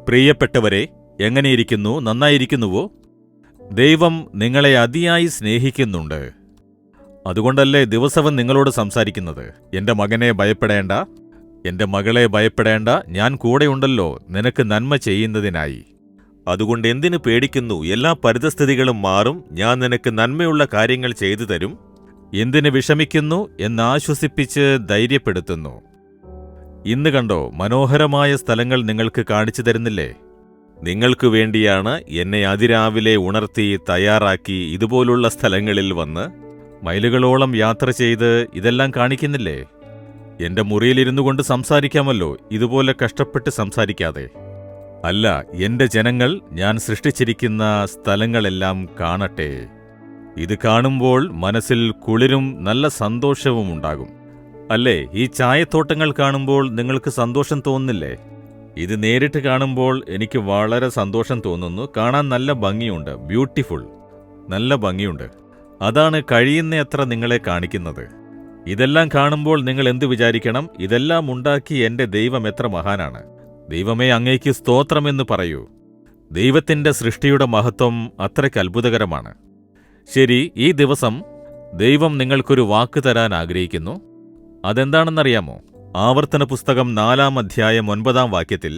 പ്രിയപ്പെട്ടവരെ, എങ്ങനെയിരിക്കുന്നു? നന്നായിരിക്കുന്നുവോ? ദൈവം നിങ്ങളെ അതിയായി സ്നേഹിക്കുന്നുണ്ട്. അതുകൊണ്ടല്ലേ ദിവസവും നിങ്ങളോട് സംസാരിക്കുന്നത്. എന്റെ മകനെ ഭയപ്പെടേണ്ട, എന്റെ മകളെ ഭയപ്പെടേണ്ട, ഞാൻ കൂടെയുണ്ടല്ലോ നിനക്ക് നന്മ ചെയ്യുന്നതിനായി. അതുകൊണ്ട് എന്തിനു പേടിക്കുന്നു? എല്ലാ പരിതസ്ഥിതികളും മാറും, ഞാൻ നിനക്ക് നന്മയുള്ള കാര്യങ്ങൾ ചെയ്തു തരും. എന്തിനു വിഷമിക്കുന്നു എന്നാശ്വസിപ്പിച്ച് ധൈര്യപ്പെടുത്തുന്നു. ഇന്ന് കണ്ടോ, മനോഹരമായ സ്ഥലങ്ങൾ നിങ്ങൾക്ക് കാണിച്ചു തരുന്നില്ലേ? നിങ്ങൾക്കു വേണ്ടിയാണ് എന്നെ അതിരാവിലെ ഉണർത്തി തയ്യാറാക്കി ഇതുപോലുള്ള സ്ഥലങ്ങളിൽ വന്ന് മൈലുകളോളം യാത്ര ചെയ്ത് ഇതെല്ലാം കാണിക്കുന്നില്ലേ? എന്റെ മുറിയിലിരുന്നു കൊണ്ട് സംസാരിക്കാമല്ലോ, ഇതുപോലെ കഷ്ടപ്പെട്ട് സംസാരിക്കാതെ. അല്ല, എന്റെ ജനങ്ങൾ ഞാൻ സൃഷ്ടിച്ചിരിക്കുന്ന സ്ഥലങ്ങളെല്ലാം കാണട്ടെ. ഇത് കാണുമ്പോൾ മനസ്സിൽ കുളിരും നല്ല സന്തോഷവും ഉണ്ടാകും. അല്ലേ? ഈ ചായത്തോട്ടങ്ങൾ കാണുമ്പോൾ നിങ്ങൾക്ക് സന്തോഷം തോന്നുന്നില്ലേ? ഇത് നേരിട്ട് കാണുമ്പോൾ എനിക്ക് വളരെ സന്തോഷം തോന്നുന്നു. കാണാൻ നല്ല ഭംഗിയുണ്ട്, ബ്യൂട്ടിഫുൾ, നല്ല ഭംഗിയുണ്ട്. അതാണ് കഴിയുന്നത്ര നിങ്ങളെ കാണിക്കുന്നത്. ഇതെല്ലാം കാണുമ്പോൾ നിങ്ങൾ എന്തു വിചാരിക്കണം? ഇതെല്ലാം ഉണ്ടാക്കി എന്റെ ദൈവം എത്ര മഹാനാണ്. ദൈവമേ, അങ്ങേക്ക് സ്തോത്രമെന്ന് പറയൂ. ദൈവത്തിന്റെ സൃഷ്ടിയുടെ മഹത്വം അത്രയ്ക്ക് അത്ഭുതകരമാണ്. ശരി, ഈ ദിവസം ദൈവം നിങ്ങൾക്കൊരു വാക്ക് തരാൻ ആഗ്രഹിക്കുന്നു. അതെന്താണെന്നറിയാമോ? ആവർത്തന പുസ്തകം 4-ാം അധ്യായം 9-ാം വാക്യത്തിൽ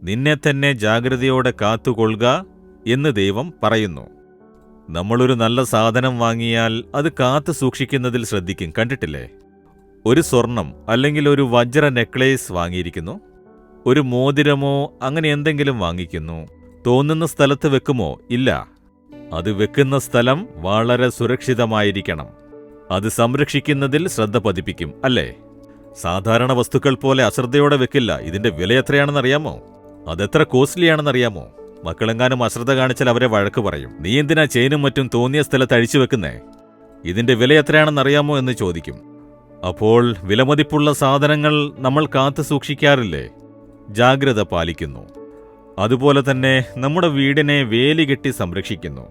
നിന്നെ തന്നെ ജാഗ്രതയോടെ കാത്തുകൊള്ളുക എന്ന് ദൈവം പറയുന്നു. നമ്മളൊരു നല്ല സാധനം വാങ്ങിയാൽ അത് കാത്തു സൂക്ഷിക്കുന്നതിൽ ശ്രദ്ധിക്കും. കണ്ടിട്ടില്ലേ? ഒരു സ്വർണം അല്ലെങ്കിൽ ഒരു വജ്ര നെക്ലേസ് വാങ്ങിയിരിക്കുന്നു, ഒരു മോതിരമോ അങ്ങനെ എന്തെങ്കിലും വാങ്ങിക്കുന്നു. തോന്നുന്ന സ്ഥലത്ത് വെക്കുമോ? ഇല്ല. അത് വെക്കുന്ന സ്ഥലം വളരെ സുരക്ഷിതമായിരിക്കണം. അത് സംരക്ഷിക്കുന്നതിൽ ശ്രദ്ധ പതിപ്പിക്കും, അല്ലേ? സാധാരണ വസ്തുക്കൾ പോലെ അശ്രദ്ധയോടെ വെക്കില്ല. ഇതിന്റെ വില എത്രയാണെന്നറിയാമോ? അതെത്ര കോസ്റ്റ്ലിയാണെന്നറിയാമോ? മക്കളെങ്ങാനും അശ്രദ്ധ കാണിച്ചാൽ അവരെ വഴക്ക് പറയും. നീ എന്തിനാ ചെയിനും മറ്റും തോന്നിയ സ്ഥലത്ത് അഴിച്ചു വെക്കുന്നേ? ഇതിന്റെ വില എത്രയാണെന്നറിയാമോ എന്ന് ചോദിക്കും. അപ്പോൾ വിലമതിപ്പുള്ള സാധനങ്ങൾ നമ്മൾ കാത്തു സൂക്ഷിക്കാറില്ലേ? ജാഗ്രത പാലിക്കുന്നു. അതുപോലെ തന്നെ നമ്മുടെ വീടിനെ വേലി കെട്ടി സംരക്ഷിക്കുന്നു.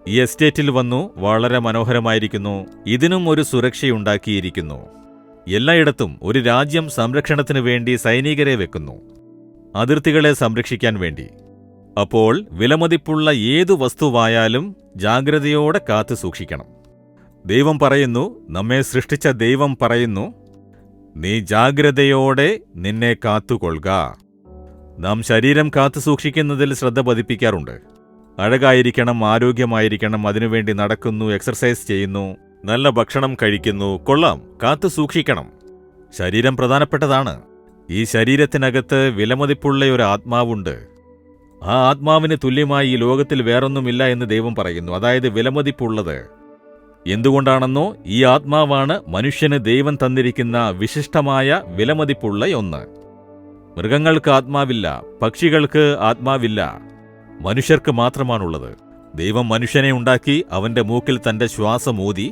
ഈ എസ്റ്റേറ്റിൽ വന്നു, വളരെ മനോഹരമായിരിക്കുന്നു. ഇതിനും ഒരു സുരക്ഷയുണ്ടാക്കിയിരിക്കുന്നു. എല്ലായിടത്തും ഒരു രാജ്യം സംരക്ഷണത്തിനു വേണ്ടി സൈനികരെ വെക്കുന്നു, അതിർത്തികളെ സംരക്ഷിക്കാൻ വേണ്ടി. അപ്പോൾ വിലമതിപ്പുള്ള ഏതു വസ്തുവായാലും ജാഗ്രതയോടെ കാത്തു സൂക്ഷിക്കണം. ദൈവം പറയുന്നു, നമ്മെ സൃഷ്ടിച്ച ദൈവം പറയുന്നു, നീ ജാഗ്രതയോടെ നിന്നെ കാത്തുകൊള്ളുക. നാം ശരീരം കാത്തു സൂക്ഷിക്കുന്നതിൽ ശ്രദ്ധ പതിപ്പിക്കാറുണ്ട്. അഴകായിരിക്കണം, ആരോഗ്യമായിരിക്കണം, അതിനുവേണ്ടി നടക്കുന്നു, എക്സർസൈസ് ചെയ്യുന്നു, നല്ല ഭക്ഷണം കഴിക്കുന്നു. കൊള്ളാം, കാത്തു സൂക്ഷിക്കണം. ശരീരം പ്രധാനപ്പെട്ടതാണ്. ഈ ശരീരത്തിനകത്ത് വിലമതിപ്പുള്ള ഒരു ആത്മാവുണ്ട്. ആ ആത്മാവിന് തുല്യമായി ഈ ലോകത്തിൽ വേറൊന്നുമില്ല എന്ന് ദൈവം പറയുന്നു. അതായത് വിലമതിപ്പുള്ളത്. എന്തുകൊണ്ടാണെന്നോ? ഈ ആത്മാവാണ് മനുഷ്യന് ദൈവം തന്നിരിക്കുന്ന വിശിഷ്ടമായ വിലമതിപ്പുള്ള ഒന്ന്. മൃഗങ്ങൾക്ക് ആത്മാവില്ല, പക്ഷികൾക്ക് ആത്മാവില്ല, മനുഷ്യർക്ക് മാത്രമാണുള്ളത്. ദൈവം മനുഷ്യനെ ഉണ്ടാക്കി അവന്റെ മൂക്കിൽ തന്റെ ശ്വാസമൂതി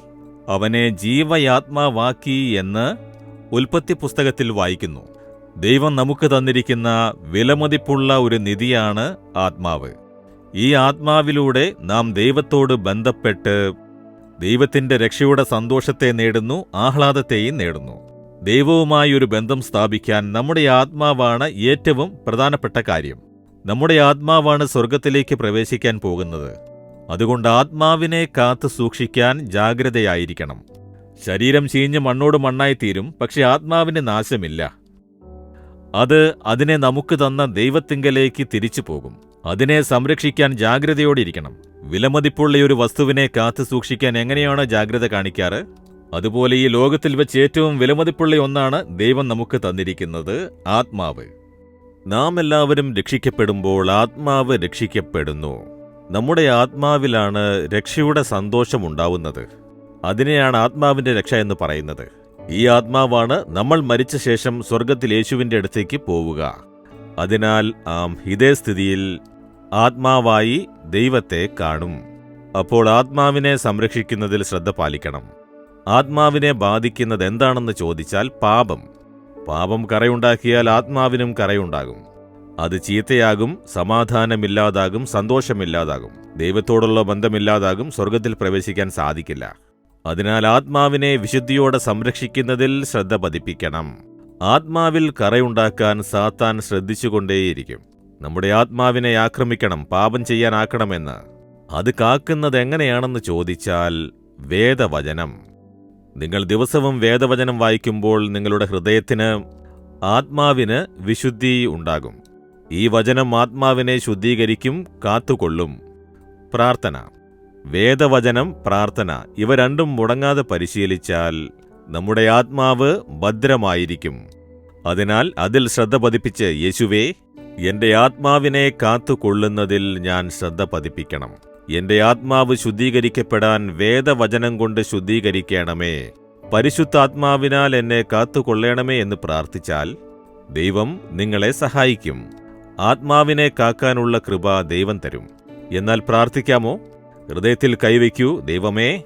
അവനെ ജീവയാത്മാവാക്കി എന്ന് ഉൽപ്പത്തി പുസ്തകത്തിൽ വായിക്കുന്നു. ദൈവം നമുക്ക് തന്നിരിക്കുന്ന വിലമതിപ്പുള്ള ഒരു നിധിയാണ് ആത്മാവ്. ഈ ആത്മാവിലൂടെ നാം ദൈവത്തോട് ബന്ധപ്പെട്ട് ദൈവത്തിന്റെ രക്ഷയുടെ സന്തോഷത്തെ നേടുന്നു, ആഹ്ലാദത്തെയും നേടുന്നു. ദൈവവുമായി ഒരു ബന്ധം സ്ഥാപിക്കാൻ നമ്മുടെ ആത്മാവാണ് ഏറ്റവും പ്രധാനപ്പെട്ട കാര്യം. നമ്മുടെ ആത്മാവാണ് സ്വർഗത്തിലേക്ക് പ്രവേശിക്കാൻ പോകുന്നത്. അതുകൊണ്ട് ആത്മാവിനെ കാത്തു സൂക്ഷിക്കാൻ ജാഗ്രതയായിരിക്കണം. ശരീരം ചീഞ്ഞ് മണ്ണോട് മണ്ണായിത്തീരും, പക്ഷെ ആത്മാവിന് നാശമില്ല. അത് അതിനെ നമുക്ക് തന്ന ദൈവത്തിങ്കലേക്ക് തിരിച്ചു പോകും. അതിനെ സംരക്ഷിക്കാൻ ജാഗ്രതയോടിരിക്കണം. വിലമതിപ്പുള്ള ഒരു വസ്തുവിനെ കാത്തു സൂക്ഷിക്കാൻ എങ്ങനെയാണ് ജാഗ്രത കാണിക്കാറ്? അതുപോലെ ഈ ലോകത്തിൽ വെച്ച് ഏറ്റവും വിലമതിപ്പുള്ള ഒന്നാണ് ദൈവം നമുക്ക് തന്നിരിക്കുന്നത്, ആത്മാവ്. നാം എല്ലാവരും രക്ഷിക്കപ്പെടുമ്പോൾ ആത്മാവ് രക്ഷിക്കപ്പെടുന്നു. നമ്മുടെ ആത്മാവിലാണ് രക്ഷയുടെ സന്തോഷമുണ്ടാവുന്നത്. അതിനെയാണ് ആത്മാവിന്റെ രക്ഷ എന്ന് പറയുന്നത്. ഈ ആത്മാവാണ് നമ്മൾ മരിച്ച ശേഷം സ്വർഗത്തിൽ യേശുവിന്റെ അടുത്തേക്ക് പോവുക. അതിനാൽ ഇതേ സ്ഥിതിയിൽ ആത്മാവായി ദൈവത്തെ കാണും. അപ്പോൾ ആത്മാവിനെ സംരക്ഷിക്കുന്നതിൽ ശ്രദ്ധ പാലിക്കണം. ആത്മാവിനെ ബാധിക്കുന്നത് എന്താണെന്ന് ചോദിച്ചാൽ പാപം. പാപം കറയുണ്ടാക്കിയാൽ ആത്മാവിനും കറയുണ്ടാകും. അത് ചീത്തയാകും, സമാധാനമില്ലാതാകും, സന്തോഷമില്ലാതാകും, ദൈവത്തോടുള്ള ബന്ധമില്ലാതാകും, സ്വർഗത്തിൽ പ്രവേശിക്കാൻ സാധിക്കില്ല. അതിനാൽ ആത്മാവിനെ വിശുദ്ധിയോടെ സംരക്ഷിക്കുന്നതിൽ ശ്രദ്ധ പതിപ്പിക്കണം. ആത്മാവിൽ കറയുണ്ടാക്കാൻ സാത്താൻ ശ്രദ്ധിച്ചുകൊണ്ടേയിരിക്കും. നമ്മുടെ ആത്മാവിനെ ആക്രമിക്കണം, പാപം ചെയ്യാനാക്കണമെന്ന്. അത് കാക്കുന്നത് എങ്ങനെയാണെന്ന് ചോദിച്ചാൽ വേദവചനം. നിങ്ങൾ ദിവസവും വേദവചനം വായിക്കുമ്പോൾ നിങ്ങളുടെ ഹൃദയത്തിന്, ആത്മാവിന് വിശുദ്ധി ഉണ്ടാകും. ഈ വചനം ആത്മാവിനെ ശുദ്ധീകരിക്കും, കാത്തുകൊള്ളും. പ്രാർത്ഥന. വേദവചനം, പ്രാർത്ഥന ഇവ രണ്ടും മുടങ്ങാതെ പരിശീലിച്ചാൽ നമ്മുടെ ആത്മാവ് ഭദ്രമായിരിക്കും. അതിനാൽ അതിൽ ശ്രദ്ധ പതിപ്പിച്ച്, യേശുവേ, എന്റെ ആത്മാവിനെ കാത്തുകൊള്ളുന്നതിൽ ഞാൻ ശ്രദ്ധ പതിപ്പിക്കണം. എന്റെ ആത്മാവ് ശുദ്ധീകരിക്കപ്പെടാൻ വേദവചനം കൊണ്ട് ശുദ്ധീകരിക്കണമേ. പരിശുദ്ധാത്മാവിനാൽ എന്നെ കാത്തുകൊള്ളണമേ എന്ന് പ്രാർത്ഥിച്ചാൽ ദൈവം നിങ്ങളെ സഹായിക്കും. ആത്മാവിനെ കാക്കാനുള്ള കൃപ ദൈവം തരും. എന്നാൽ പ്രാർത്ഥിക്കാമോ? ഹൃദയത്തിൽ കൈവയ്ക്കൂ. ദൈവമേ,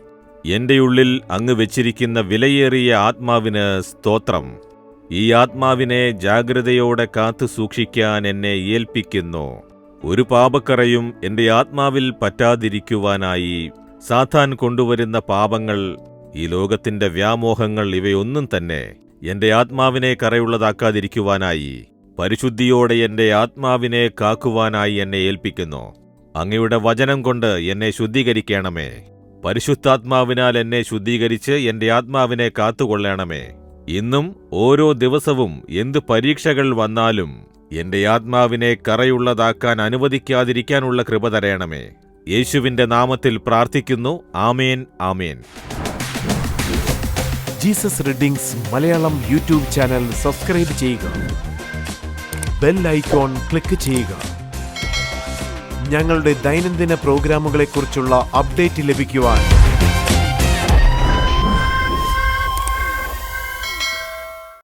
എന്റെ ഉള്ളിൽ അങ്ങ് വെച്ചിരിക്കുന്ന വിലയേറിയ ആത്മാവിന് സ്തോത്രം. ഈ ആത്മാവിനെ ജാഗ്രതയോടെ കാത്തു സൂക്ഷിക്കാൻ എന്നെ ഏൽപ്പിക്കുന്നു. ഒരു പാപക്കറയും എന്റെ ആത്മാവിൽ പറ്റാതിരിക്കുവാനായി സാത്താൻ കൊണ്ടുവരുന്ന പാപങ്ങൾ, ഈ ലോകത്തിന്റെ വ്യാമോഹങ്ങൾ, ഇവയൊന്നും തന്നെ എന്റെ ആത്മാവിനെ കറയുള്ളതാക്കാതിരിക്കുവാനായി പരിശുദ്ധിയോടെ എന്റെ ആത്മാവിനെ കാക്കുവാനായി എന്നെ ഏൽപ്പിക്കുന്നു. അങ്ങയുടെ വചനം കൊണ്ട് എന്നെ ശുദ്ധീകരിക്കണമേ. പരിശുദ്ധാത്മാവിനാൽ എന്നെ ശുദ്ധീകരിച്ച് എന്റെ ആത്മാവിനെ കാത്തുകൊള്ളണമേ. ഇന്നും ഓരോ ദിവസവും എന്ത് പരീക്ഷകൾ വന്നാലും എന്റെ ആത്മാവിനെ കറയുള്ളതാക്കാൻ അനുവദിക്കാതിരിക്കാനുള്ള കൃപ തരയണമേ. യേശുവിന്റെ നാമത്തിൽ പ്രാർത്ഥിക്കുന്നു. ആമേൻ, ആമേൻ. Jesus readings Malayalam YouTube channel subscribe ചെയ്യുക. ബെൽ ഐക്കോൺ ക്ലിക്ക് ചെയ്യുക. ഞങ്ങളുടെ ദൈനംദിന പ്രോഗ്രാമുകളെക്കുറിച്ചുള്ള അപ്ഡേറ്റ് ലഭിക്കുവാൻ